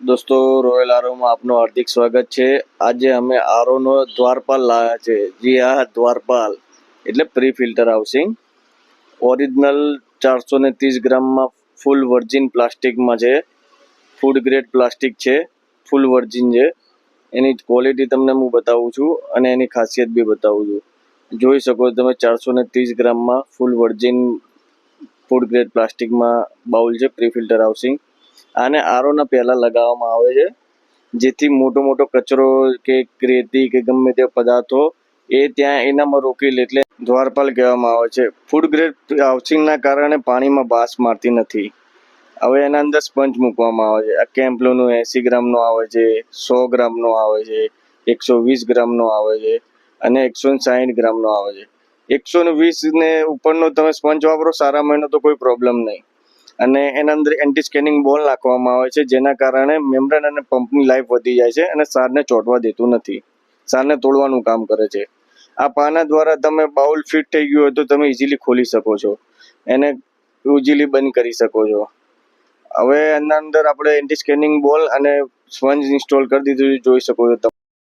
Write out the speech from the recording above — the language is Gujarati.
દોસ્તો, રોયલ આરોમાં આપનું હાર્દિક સ્વાગત છે। આજે અમે આરોનો દ્વારપાલ લાવ્યા છે। જી હા, દ્વારપાલ એટલે પ્રી ફિલ્ટર હાઉસિંગ ઓરિજિનલ 430 ગ્રામમાં ફૂલ વર્જિન પ્લાસ્ટિકમાં છે। ફૂડ ગ્રેડ પ્લાસ્ટિક છે, ફૂલ વર્જિન છે। એની ક્વોલિટી તમને હું બતાવું છું અને એની ખાસિયત બી બતાવું છું। જોઈ શકો તમે 430 ગ્રામમાં ફૂલ વર્જિન ફૂડ ગ્રેડ પ્લાસ્ટિકમાં બાઉલ છે પ્રી ફિલ્ટર હાઉસિંગ। આને આરોના પહેલા લગાવવામાં આવે છે, જેથી મોટો મોટો કચરો કે રેતી કે ગમે તે પદાર્થો એ ત્યાં એનામાં રોકી લે, એટલે દ્વારપાલ કહેવામાં આવે છે। ફૂડ ગ્રેડ હાઉસિંગના કારણે પાણીમાં બાસ મારતી નથી। હવે એના અંદર સ્પંજ મૂકવામાં આવે છે। આ કેમ્પ્લોનો 80 ગ્રામનો આવે છે, 100 ગ્રામનો આવે છે, 120 ગ્રામનો આવે છે અને 160 ગ્રામનો આવે છે। 120 ને ઉપરનો તમે સ્પંજ વાપરો સારા મહિનો તો કોઈ પ્રોબ્લેમ નહીં। અને એના અંદર એન્ટી સ્કેનિંગ બોલ નાખવામાં આવે છે, જેના કારણે મેમ્બ્રેન અને પંપની લાઈફ વધી જાય છે અને સારને ચોંટવા દેતું નથી, સારને તોડવાનું કામ કરે છે। આ પાના દ્વારા તમે બાઉલ ફિટ થઈ ગયું હોય તો તમે ઇઝીલી ખોલી શકો છો, એને ઇઝીલી બંધ કરી શકો છો। હવે એના અંદર આપણે એન્ટી સ્કેનિંગ બોલ અને સ્પંજ ઇન્સ્ટોલ કરી દીધું જોઈ શકો છો તમે।